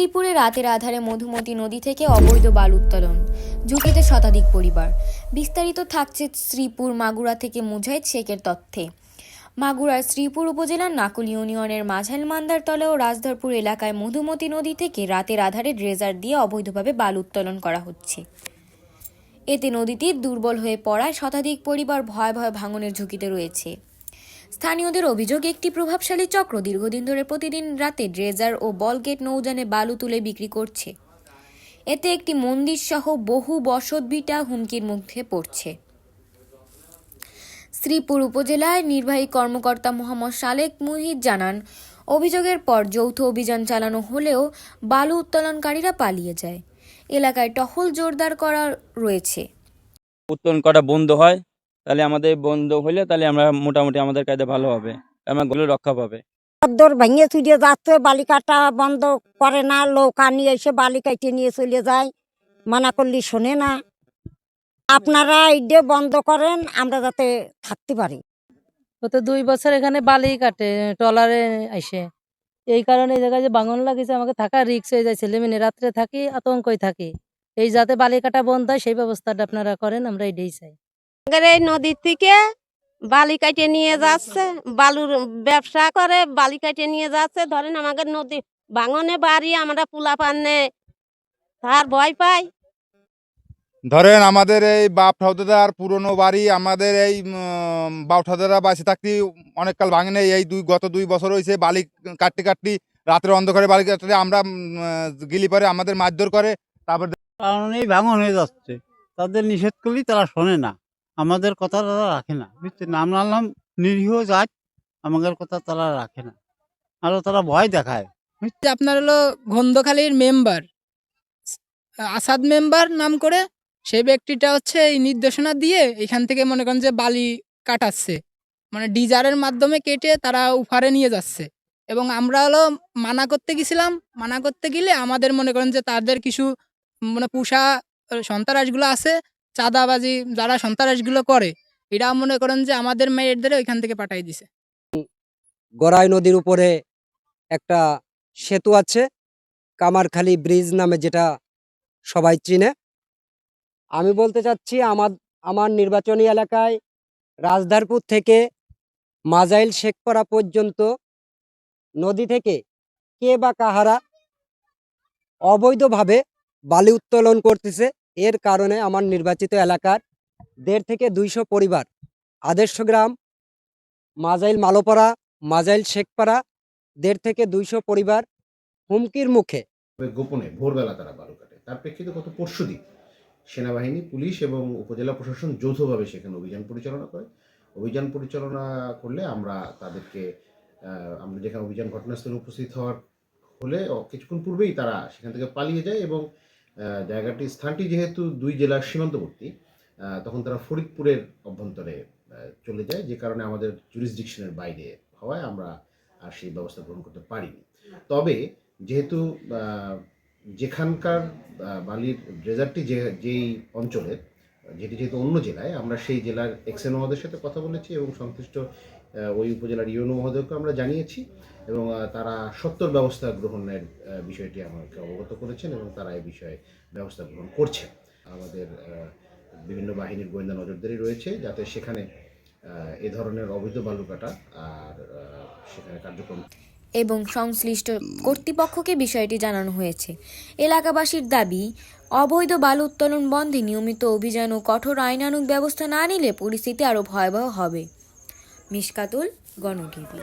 শ্রীপুরে রাতের আধারে মধুমতি নদী থেকে অবৈধ বালু উত্তোলন, ঝুঁকিতে শতাধিক পরিবার। বিস্তারিত থাকছে শ্রীপুর মাগুরা থেকে মুজাহিদ শেখের তথ্যে। মাগুরার শ্রীপুর উপজেলার নাকুল ইউনিয়নের মাঝাল মান্দারতলা ও রাজধরপুর এলাকায় মধুমতি নদী থেকে রাতের আধারে ড্রেজার দিয়ে অবৈধভাবে বালু উত্তোলন করা হচ্ছে। এতে নদীটি দুর্বল হয়ে পড়ায় শতাধিক পরিবার ভয়াবহ ভাঙনের ঝুঁকিতে রয়েছে। স্থানীয়দের অভিযোগ, একটি প্রভাবশালী চক্র দীর্ঘদিন ধরে প্রতিদিন রাতে ড্রেজার ও বলগেট নৌযানে বালু তুলে বিক্রি করছে। এতে একটি মন্দির সহ বহু বসতভিটা হুমকির মুখে পড়ছে। শ্রীপুর উপজেলায় নির্বাহী কর্মকর্তা মোহাম্মদ সালেক মুহিত জানান, অভিযোগের পর যৌথ অভিযান চালানো হলেও বালু উত্তোলনকারীরা পালিয়ে যায়। এলাকায় টহল জোরদার করা রয়েছে। উত্তোলন করা বন্ধ হয়, তাহলে আমাদের বন্ধ হলে তাহলে আমরা মোটামুটি আমাদের কাজে ভালো হবে, আমার গুলো রক্ষা পাবে। দর ভেঙে চুরিয়ে যাচ্ছে, বালি কাটা বন্ধ করে না, নৌকা নিয়ে এসে বালি কাটে নিয়ে চলে যায়, মানা করলে শোনে না। আপনারা এইটা বন্ধ করেন, আমরা যাতে থাকতে পারি। গত 2 বছর এখানে বালি কাটে ট্রলারে আইসে, এই কারণে এই জায়গায় যে ভাঙন লাগিয়েছে, আমাকে থাকা রিক্স হয়ে যায়। ছেলেমেয়ে রাত্রে থাকি, আতঙ্কই থাকি। এই যাতে বালি কাটা বন্ধ হয় সেই ব্যবস্থাটা আপনারা করেন, আমরা এটাই চাই। এই নদীর থেকে বালি কাটে নিয়ে যাচ্ছে, বালুর ব্যবসা করে বালি কাটে নিয়ে যাচ্ছে। ধরেন আমাদের নদী ভাঙনে বাড়ি, আমরা পোলা পান্নে তার ভয় পাই। ধরেন আমাদের এই বাপ ঠাকুরদার পুরনো বাড়ি, আমাদের এই বাপ ঠাকুরদারা বাঁচে থাকতে অনেককাল ভাঙেনি। এই গত 2 বছর হয়েছে বালি কাটতে কাটতে, রাতের অন্ধকারে বালি কাটতে আমরা গিলি পরে আমাদের মারধর করে। তারপর কারণেই ভাঙন হয়ে যাচ্ছে, তাদের নিষেধ করলেই তারা শোনে না, আমাদের কথা তারা রাখে না। বুঝতে নাম নাম নিরীহ জাত, আমাদের কথা তারা রাখে না, আরো তারা ভয় দেখায়। আপনার হলো ঘন্দখালীর মেম্বার আসাদ মেম্বার নাম করে, সেই ব্যক্তিটা হচ্ছে এই নির্দেশনা দিয়ে এখান থেকে মনে করেন যে বালি কাটাচ্ছে, মানে ডিজারের মাধ্যমে কেটে তারা উফারে নিয়ে যাচ্ছে। এবং আমরা হলো মানা করতে গেছিলাম, মানা করতে গেলে আমাদের মনে করেন যে তাদের কিছু মানে পুষা সন্ত্রাসগুলো আছে, চাঁদাবাজি যারা সন্ত্রাসগুলো করে, এরা মনে করেন যে আমাদের মেয়েদের ওইখান থেকে পাঠাই দিছে। গড়াই নদীর উপরে একটা সেতু আছে, কামারখালী ব্রিজ নামে, যেটা সবাই চিনে। আমি বলতে চাচ্ছি, আমার নির্বাচনী এলাকায় রাজধারপুর থেকে মাজাইল শেখপাড়া পর্যন্ত নদী থেকে কে বা কাহারা অবৈধভাবে বালি উত্তোলন করতেছে। এর কারণে আমার নির্বাচিত এলাকার 1.5 থেকে 200 পরিবার, আদর্শ গ্রাম, মাজাইল মালোপাড়া, মাজাইল শেখপাড়া, 1.5 থেকে 200 পরিবার হুমকির মুখে। গোপনে ভোরবেলা তারা বালু কাটে। তার প্রেক্ষিতে গত পরশুদিন সেনাবাহিনী, পুলিশ এবং উপজেলা প্রশাসন যৌথভাবে সেখানে অভিযান পরিচালনা করে। অভিযান পরিচালনা করলে আমরা তাদেরকে, আমরা যেখানে অভিযান ঘটনাস্থলে উপস্থিত হওয়ার হলে কিছুক্ষণ পূর্বেই তারা সেখান থেকে পালিয়ে যায় এবং স্থানটি যেহেতু 2 জেলার সীমান্তবর্তী, তখন তারা ফরিদপুরের অভ্যন্তরে চলে যায়, যে কারণে আমাদের জুরিসডিকশনের বাইরে হওয়ায় আমরা আর সেই ব্যবস্থা গ্রহণ করতে পারিনি। তবে যেহেতু যেখানকার বালির ড্রেজারটি যেই অঞ্চলের, যেটি যেহেতু অন্য জেলায়, আমরা সেই জেলার এক্সএন মহোদয়ের সাথে কথা বলেছি এবং সংশ্লিষ্ট ওই উপজেলার ইউনো মহোদয়কে আমরা জানিয়েছি এবং তারা সত্বর ব্যবস্থা গ্রহণের বিষয়টি আমাকে অবগত করেছেন এবং তারা এই বিষয়ে ব্যবস্থা গ্রহণ করছে। আমাদের বিভিন্ন বাহিনীর গোয়েন্দা নজরদারি রয়েছে যাতে সেখানে এ ধরনের অবৈধ বালু কাটা আর সেখানে কার্যক্রম এবং সংশ্লিষ্ট কর্তৃপক্ষকে বিষয়টি জানানো হয়েছে। এলাকাবাসীর দাবি, অবৈধ বালু উত্তোলন বন্ধে নিয়মিত অভিযান ও কঠোর আইনানুগ ব্যবস্থা না নিলে পরিস্থিতি আরও ভয়াবহ হবে। মিশকাতুল, গণ টিভি।